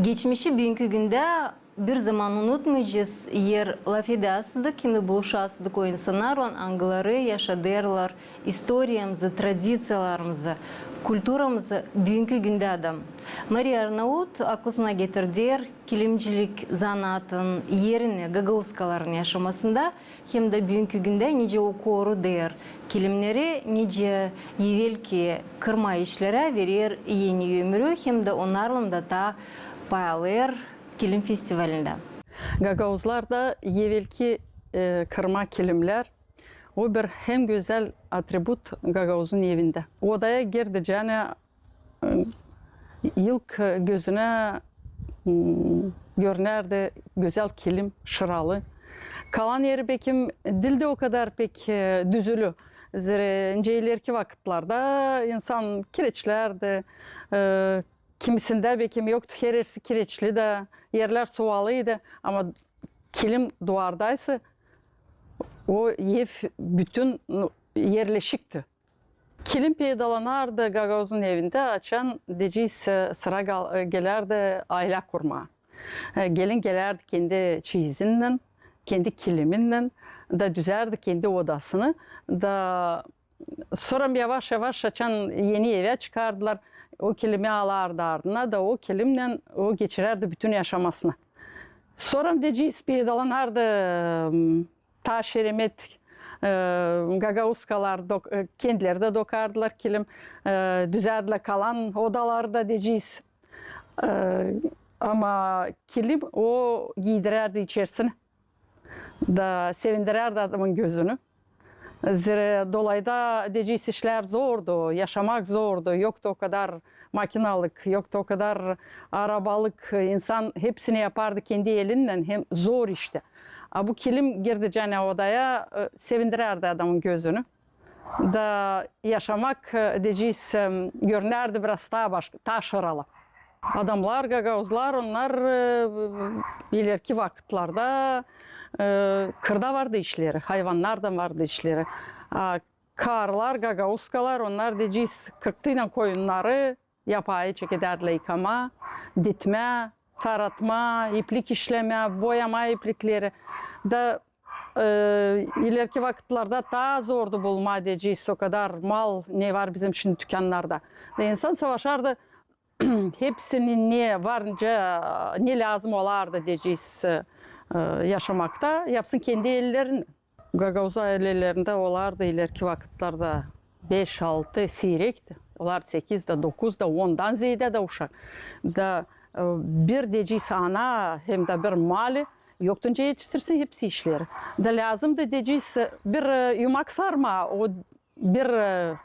Geçmişi bugünkü günde bir zaman unutmayacağız. Yer laf edasıdık, şimdi buluşasıdık o insanlarla, anıları yaşadılar, historiyamızı, tradisiyalarımızı, kulturamızı bugünkü günde adam. Maria Arnaut aklısına getirdiler kilimcilik zanatın yerini, gagauskaların yaşamasında hem de bugünkü günde nice oku der. Kilimleri nice evvelki kırma işlere verir yeni ömrü hem de onlarla da ta payalır kilim festivalinde. Gagauzlar da evvelki kırma kilimler. O bir hem güzel atribut Gagauz'un evinde. Odaya girdiğinde ilk gözüne görünerdi güzel kilim, şıralı. Kalan yeri bekim dilde o kadar pek düzülü. Zira ileriki vakitlerde insan kireçlerdi. Kimisinde bekim yoktu, herisi kireçli de, yerler suvalıydı. Ama kilim duvardaysa o ev bütün yerleşikti. Kilim peydalanardı Gagauz'un evinde açan deceğiz sıra gelerdi aile kurma. Gelin gelerdi kendi çizinden, kendi kiliminden da düzerdi kendi odasını da sonra yavaş yavaş açan yeni eve çıkardılar. O kilimi alardı ardına da o kilimle o geçirerdi bütün yaşamasını. Sonra deceğiz peydalanardı taş eremet Gagauzkalar kendileri de dokardılar kilim, düzerdiler kalan odalarda deceğiz. Ama kilim o giydirirdi içerisine da sevindirirdi adamın gözünü. Zira dolayda deceğiz işler zordu, yaşamak zordu, yoktu o kadar makinalık, yoktu o kadar arabalık, insan hepsini yapardı kendi elinden, hem zor işte. Bu kilim girdi odaya, sevindirirdi adamın gözünü. Da yaşamak deceğiz görünerdi biraz daha başka, daha şıralı. Adamlar, Gagauzlar, onlar ileriki vakitlerde kırda vardı işleri, hayvanlar da vardı işleri. Karlar, Gagauzkalar, onlar deceğiz kırktıyla koyunları yapayı çekederdiler yıkama, ditme, taratma, iplik işleme, boyama iplikleri da ileriki vakitlerde daha zordu bulma diyeceğiz, o kadar mal ne var bizim şimdi dükkanlarda. Da insan savaşardı, hepsinin ne varınca ne lazım olardı diyeceğiz yaşamakta, yapsın kendi ellerini. Gagauz ailelerinde olardı ileriki vakitlerde 5-6 seyrekti. Onlar 8'de, 9'da, 10'dan ziyade de uşak. Da bir diyeceğiz ana hem de bir mali yoktunca yetiştirsin hepsi işleri. Da lazım da diyeceğiz bir yumak sarma, o bir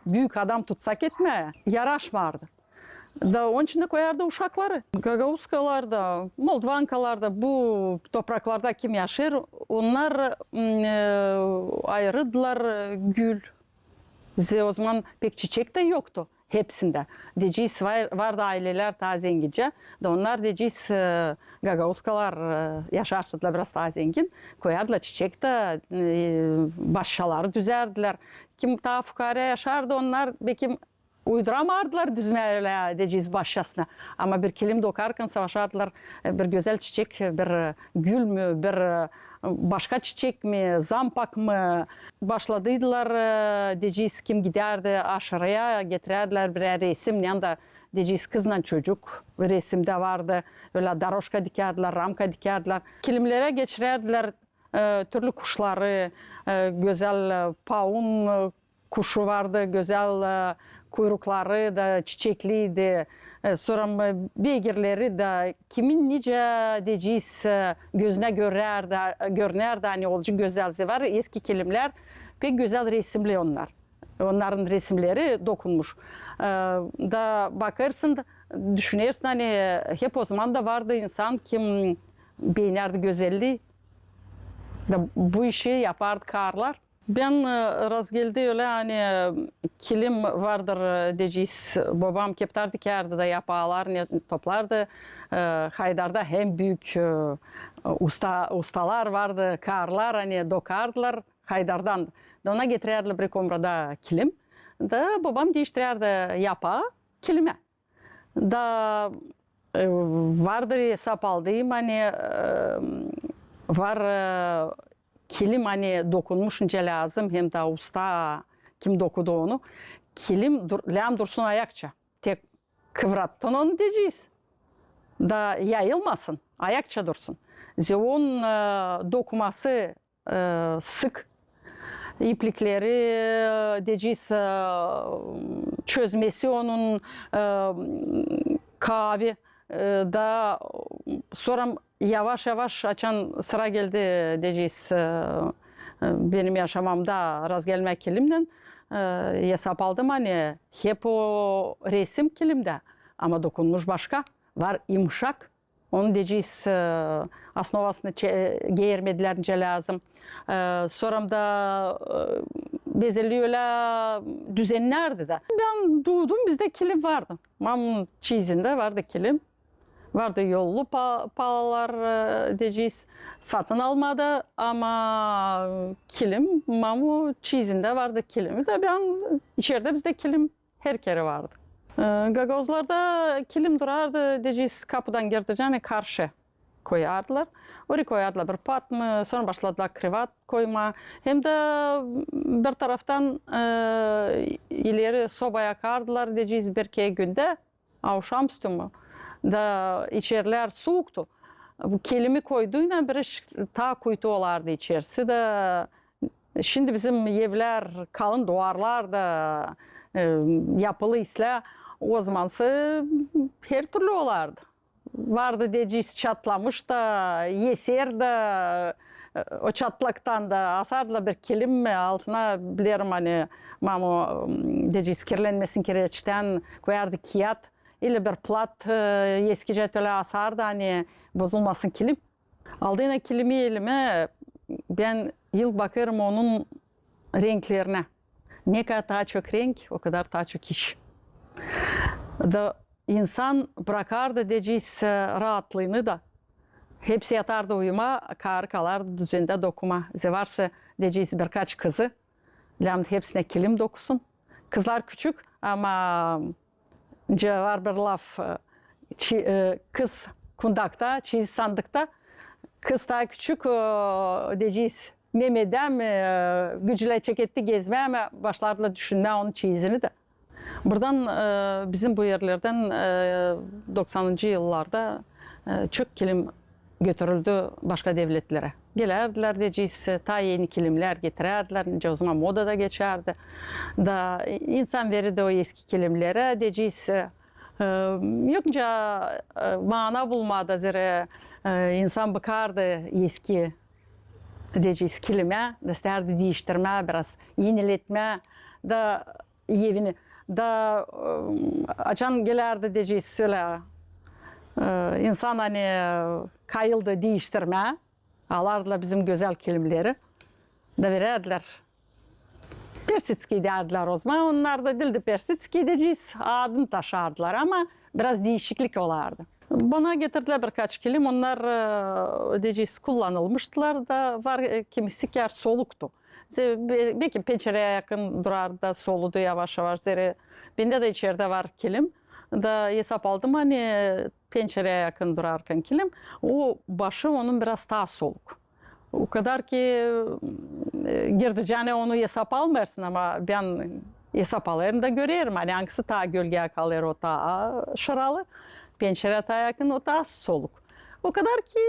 büyük adam tutsak etme, yaraşmardı. Da onun içinde koyardı uşakları. Gagauzkalarda, Moldvankalarda bu topraklarda kim yaşır, onlar ayırdılar gül. O zaman pek çiçek de yoktu hepsinde. Diyeceğiz vardı aileler daha zengince. Da onlar diyeceğiz Gagauzkalar yaşarsıdılar biraz daha zengin. Koyardılar çiçek de başşaları düzerdiler. Kim daha fukara yaşardı onlar belki uyduramardılar düzmeyle diyeceğiz başyasına. Ama bir kilim dokarken savaşardılar bir güzel çiçek, bir gül mü, bir başka çiçek mi, zampak mı başladıydılar diyeceğiz kim giderdi aşırıya getirerdiler birer resim. Yanında diyeceğiz kızla çocuk resimde vardı. Öyle daroşka dikerdiler, ramka dikerdiler. Kilimlere geçirerdiler türlü kuşları, güzel paun kuşu vardı, güzel kuyrukları da çiçekliydi. Sonra beygirleri de kimin nice diyeceğiz gözüne görünerdi hani olucu güzelliği var. Eski kilimler pek güzel resimli onlar. Onların resimleri dokunmuş. Da bakarsın, düşünürsün hani hep o zaman da vardı insan kim beğenerdi güzelliği. Da bu işi yapardı karlar. Ben rast geldi öyle hani kilim vardır diyeceğiz. Babam keptar dikerdi da yapalar toplardı. Haydar'da hem büyük ustalar vardı, karlar hani dokardılar Haydar'dan. Da ona getirirdiler bir komrada kilim. Da babam değiştirirdi yapa kilime. Da vardır hesap aldığım hani var kilim hani dokunmuşunca lazım hem de usta kim dokudu onu. Kilim lam dursun ayakça. Tek kıvrattın onu diyeceğiz. Da yayılmasın. Ayakça dursun. Onun dokuması sık. İplikleri diyeceğiz çözmesi onun kahve da sonra yavaş yavaş açan sıra geldi diyeceğiz benim yaşamamda raz gelmek kilimden hesap aldım hani hep o resim kilimde ama dokunmuş başka var yumuşak onu diyeceğiz основasını geğirmedilerce lazım sonra da bezeliyorlar düzenlerdi de ben doğdum bizde kilim vardı mamın çizinde vardı kilim vardı yollu palalar diyeceğiz satın almadı ama kilim mamu çizinde vardı kilimi de ben içeride bizde kilim her kere vardı. Gagozlarda kilim durardı diyeceğiz kapıdan girdiğine karşı koyardılar. Oraya koyardılar bir pat mı sonra başladılar krivat koyma hem de bir taraftan ileri soba yakardılar diyeceğiz bir iki günde akşamüstü mü da içeriler soğuktu. Bu kilimi koyduğuyla bir ta kuytu olardı içerisi de şimdi bizim evler kalın duvarlar da yapılıysa o zamansı her türlü olardı. Vardı diyeceğiz çatlamış da yeser de o çatlaktan da asarla bir kilim mi altına bilirim hani mamu diyeceğiz kirlenmesin kireçten koyardı kiyat ile bir plat eskice töle asardı hani bozulmasın kilim. Aldığına kilimi elime ben yıl bakarım onun renklerine. Ne kadar daha çok renk o kadar daha çok iş. Da insan bırakardı diyeceğiz rahatlığını da. Hepsi yatardı uyuma, kar kalardı düzende dokuma. Varsa diyeceğiz birkaç kızı. Lamd hepsine kilim dokusun. Kızlar küçük ama var bir laf kız kundakta, çiz sandıkta. Kız daha küçük diyeceğiz Mehmet'em gücüyle çeketti gezmeye ama başlardılar düşünmeye onun çizini de. Buradan bizim bu yerlerden 90'lı yıllarda çok kilim götürüldü başka devletlere. Gelerdiler diyeceğiz, ta yeni kilimler getirerdiler. O zaman moda da geçerdi. Da insan verirdi o eski kilimlere diyeceğiz. Yoksa mana bulmadı zira insan bakardı eski diyeceğiz kilime, da isterdi değiştirme biraz, yeniletme da evini. Da açan gelerdi diyeceğiz söyle insan hani kayıldı değiştirme alardılar bizim güzel kilimleri da verirdiler. Persitski derdiler o zaman. Onlar da dildi Persitski diyeceğiz. Adını taşardılar ama biraz değişiklik olardı. Bana getirdiler birkaç kilim. Onlar diyeceğiz kullanılmıştılar da var kimisi yer soluktu. Belki pencereye yakın durardı da soludu yavaş yavaş. Bende de içeride var kilim. Da hesap aldım hani pencereye yakın durarken kilim. O başı onun biraz daha soluk. O kadar ki girdiğine onu hesap almıyorsun ama ben hesap alırım da görüyorum. Hani hangisi daha gölgeye kalır o daha şıralı. Pencere daha yakın o daha soluk. O kadar ki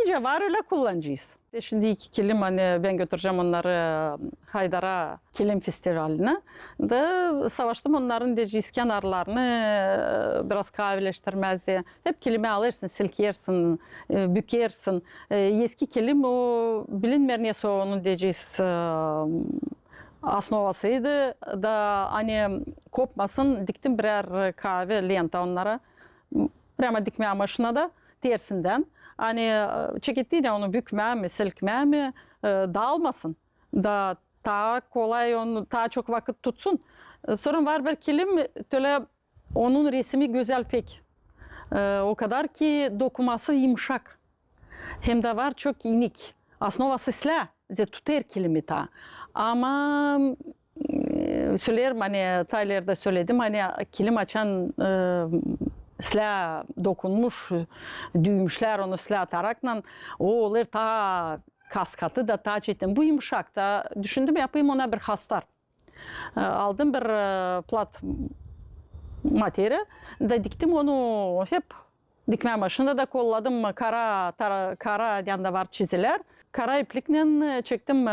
nice var öyle kullanacağız. Şimdi iki kilim hani ben götüreceğim onları Haydar'a kilim festivaline. Da savaştım onların diyeceğiz kenarlarını biraz kahveleştirmezi. Hep kilimi alırsın, silkeyersin, bükersin. Eski kilim o bilinmeyen neyse onun diyeceğiz asnovasıydı. Da hani kopmasın diktim birer kahve lenta onlara. Prema dikmeye maşına da tersinden. Hani çekettiğinde onu bükmeye mi, silkmeye mi dağılmasın. Da daha kolay onu daha çok vakit tutsun. Sonra var bir kilim öyle onun resmi güzel pek. O kadar ki dokuması yumuşak. Hem de var çok inik. Asnovası sile, tutar kilimi ta. Ama söylerim hani Tayler'de söyledim hani kilim açan silah dokunmuş, düğmüşler onu silah tarakla. Olur ta kaskatı da ta çetin. Bu yumuşak da düşündüm yapayım ona bir hastar. Aldım bir plat materyal da diktim onu hep dikme maşında da kolladım. Kara yanda var çiziler. Kara iplikle çektim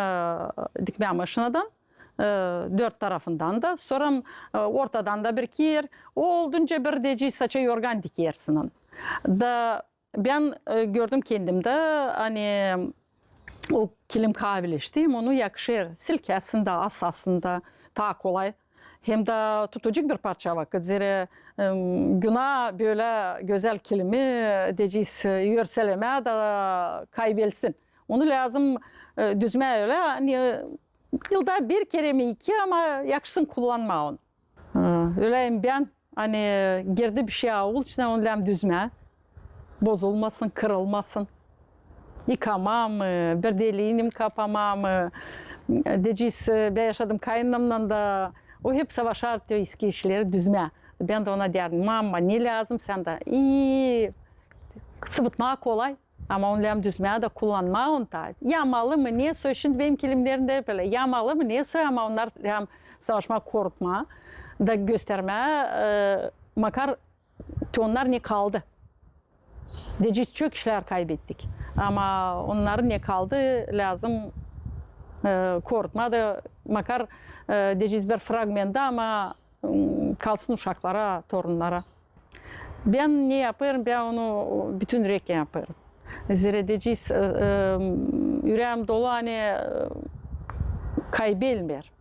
dikme maşinadan. Dört tarafından da. Sonra ortadan da bir yer. O olduğunca bir deci saça yorgan dikersin. Da ben gördüm kendimde hani o kilim kavileştiğim onu yakışır. Silkesinde, asasında daha kolay. Hem de tutucuk bir parça vakit. Zira günah böyle güzel kilimi decis yörseleme da kaybelsin. Onu lazım düzme öyle. Hani yılda bir kere mi iki ama yakışsın kullanma onu. Öyleyim ben hani girdi bir şey ağul içine onu lazım düzme. Bozulmasın, kırılmasın. Yıkamam, bir deliğini kapamam. Decis ben yaşadım kayınımla da o hep savaşar diyor eski işleri düzme. Ben de ona derdim, mama ne lazım sen de iyi sıvıtma kolay. Ama onu lazım düzmeye de kullanma onu da. Yamalı mı neyse şimdi benim kilimlerimde böyle yamalı mı neyse ama onlar hem savaşma korkma da gösterme makar onlar ne kaldı. Decis çok işler kaybettik. Ama onların ne kaldı lazım korkma da makar decis bir fragmenta ama kalsın uşaklara, torunlara. Ben ne yaparım? Ben onu bütün yürekle yaparım. Zira decis yüreğim dolu hani kaybelmer.